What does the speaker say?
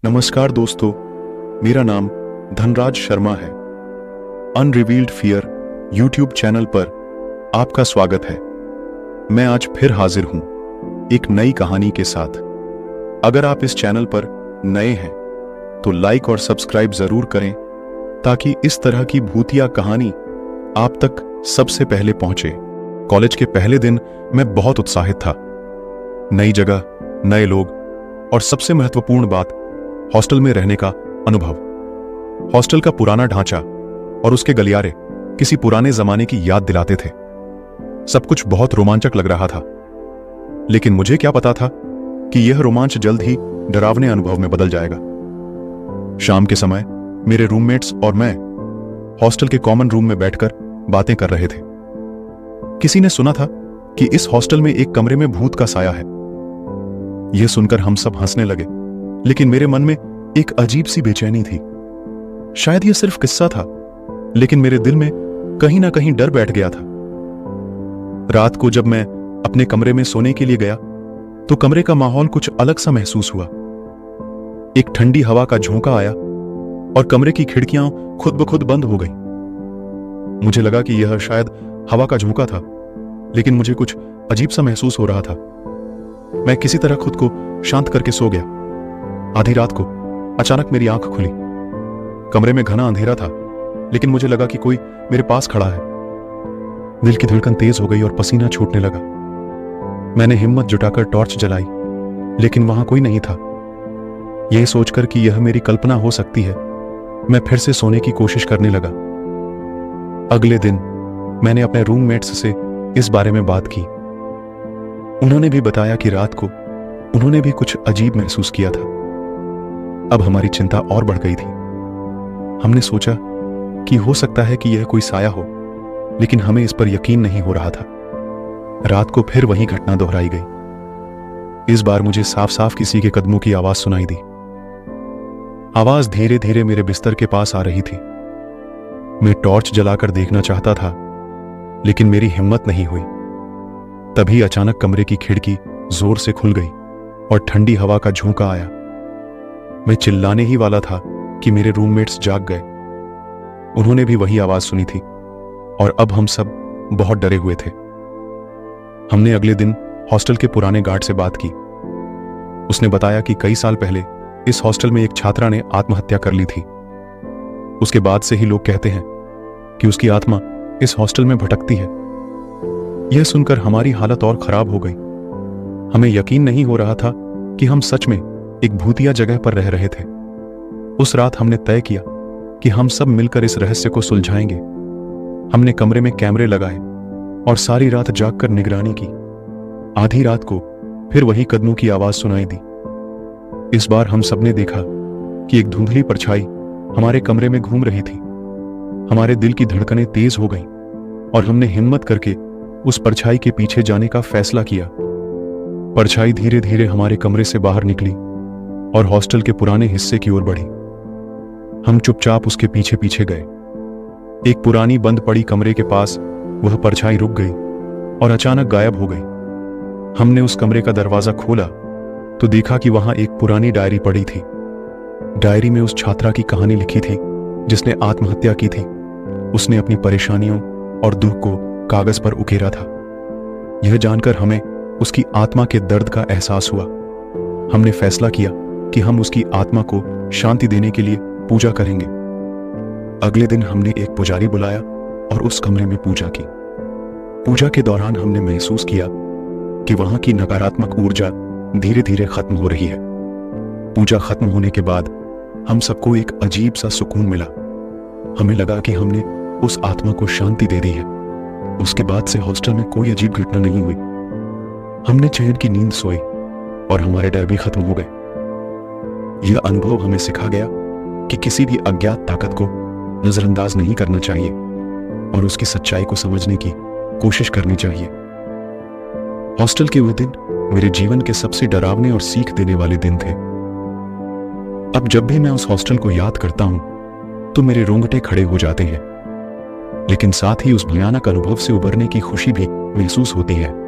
नमस्कार दोस्तों, मेरा नाम धनराज शर्मा है। अनरिवील्ड फियर यूट्यूब चैनल पर आपका स्वागत है। मैं आज फिर हाजिर हूं एक नई कहानी के साथ। अगर आप इस चैनल पर नए हैं तो लाइक और सब्सक्राइब जरूर करें ताकि इस तरह की भूतिया कहानी आप तक सबसे पहले पहुंचे। कॉलेज के पहले दिन मैं बहुत उत्साहित था। नई जगह, नए लोग और सबसे महत्वपूर्ण बात, हॉस्टल में रहने का अनुभव। हॉस्टल का पुराना ढांचा और उसके गलियारे किसी पुराने जमाने की याद दिलाते थे। सब कुछ बहुत रोमांचक लग रहा था, लेकिन मुझे क्या पता था कि यह रोमांच जल्द ही डरावने अनुभव में बदल जाएगा। शाम के समय मेरे रूममेट्स और मैं हॉस्टल के कॉमन रूम में बैठकर बातें कर रहे थे। किसी ने सुना था कि इस हॉस्टल में एक कमरे में भूत का साया है। यह सुनकर हम सब हंसने लगे, लेकिन मेरे मन में एक अजीब सी बेचैनी थी। शायद यह सिर्फ किस्सा था, लेकिन मेरे दिल में कहीं ना कहीं डर बैठ गया था। रात को जब मैं अपने कमरे में सोने के लिए गया तो कमरे का माहौल कुछ अलग सा महसूस हुआ। एक ठंडी हवा का झोंका आया और कमरे की खिड़कियां खुद ब खुद बंद हो गई। मुझे लगा कि यह शायद हवा का झोंका था, लेकिन मुझे कुछ अजीब सा महसूस हो रहा था। मैं किसी तरह खुद को शांत करके सो गया। आधी रात को अचानक मेरी आंख खुली। कमरे में घना अंधेरा था, लेकिन मुझे लगा कि कोई मेरे पास खड़ा है। दिल की धड़कन तेज हो गई और पसीना छूटने लगा। मैंने हिम्मत जुटाकर टॉर्च जलाई, लेकिन वहां कोई नहीं था। यह सोचकर कि यह मेरी कल्पना हो सकती है, मैं फिर से सोने की कोशिश करने लगा। अगले दिन मैंने अपने रूममेट्स से इस बारे में बात की। उन्होंने भी बताया कि रात को उन्होंने भी कुछ अजीब महसूस किया था। अब हमारी चिंता और बढ़ गई थी। हमने सोचा कि हो सकता है कि यह कोई साया हो, लेकिन हमें इस पर यकीन नहीं हो रहा था। रात को फिर वही घटना दोहराई गई। इस बार मुझे साफ साफ किसी के कदमों की आवाज सुनाई दी। आवाज धीरे धीरे मेरे बिस्तर के पास आ रही थी। मैं टॉर्च जलाकर देखना चाहता था, लेकिन मेरी हिम्मत नहीं हुई। तभी अचानक कमरे की खिड़की जोर से खुल गई और ठंडी हवा का झोंका आया। मैं चिल्लाने ही वाला था कि मेरे रूममेट्स जाग गए। उन्होंने भी वही आवाज सुनी थी और अब हम सब बहुत डरे हुए थे। हमने अगले दिन हॉस्टल के पुराने गार्ड से बात की। उसने बताया कि कई साल पहले इस हॉस्टल में एक छात्रा ने आत्महत्या कर ली थी। उसके बाद से ही लोग कहते हैं कि उसकी आत्मा इस हॉस्टल में भटकती है। यह सुनकर हमारी हालत और खराब हो गई। हमें यकीन नहीं हो रहा था कि हम सच में एक भूतिया जगह पर रह रहे थे। उस रात हमने तय किया कि हम सब मिलकर इस रहस्य को सुलझाएंगे। हमने कमरे में कैमरे लगाए और सारी रात जागकर निगरानी की। आधी रात को फिर वही कदमों की आवाज सुनाई दी। इस बार हम सबने देखा कि एक धुंधली परछाई हमारे कमरे में घूम रही थी। हमारे दिल की धड़कनें तेज हो गईं और हमने हिम्मत करके उस परछाई के पीछे जाने का फैसला किया। परछाई धीरे धीरे हमारे कमरे से बाहर निकली और हॉस्टल के पुराने हिस्से की ओर बढ़ी। हम चुपचाप उसके पीछे पीछे गए। एक पुरानी बंद पड़ी कमरे के पास वह परछाई रुक गई और अचानक गायब हो गई। हमने उस कमरे का दरवाजा खोला तो देखा कि वहां एक पुरानी डायरी पड़ी थी। डायरी में उस छात्रा की कहानी लिखी थी जिसने आत्महत्या की थी। उसने अपनी परेशानियों और दुख को कागज पर उकेरा था। यह जानकर हमें उसकी आत्मा के दर्द का एहसास हुआ। हमने फैसला किया कि हम उसकी आत्मा को शांति देने के लिए पूजा करेंगे। अगले दिन हमने एक पुजारी बुलाया और उस कमरे में पूजा की। पूजा के दौरान हमने महसूस किया कि वहां की नकारात्मक ऊर्जा धीरे धीरे खत्म हो रही है। पूजा खत्म होने के बाद हम सबको एक अजीब सा सुकून मिला। हमें लगा कि हमने उस आत्मा को शांति दे दी है। उसके बाद से हॉस्टल में कोई अजीब घटना नहीं हुई। हमने चैन की नींद सोई और हमारे डर भी खत्म हो गए। यह अनुभव हमें सिखा गया कि किसी भी अज्ञात ताकत को नजरअंदाज नहीं करना चाहिए और उसकी सच्चाई को समझने की कोशिश करनी चाहिए। हॉस्टल के वो दिन मेरे जीवन के सबसे डरावने और सीख देने वाले दिन थे। अब जब भी मैं उस हॉस्टल को याद करता हूं तो मेरे रोंगटे खड़े हो जाते हैं, लेकिन साथ ही उस भयानक अनुभव से उबरने की खुशी भी महसूस होती है।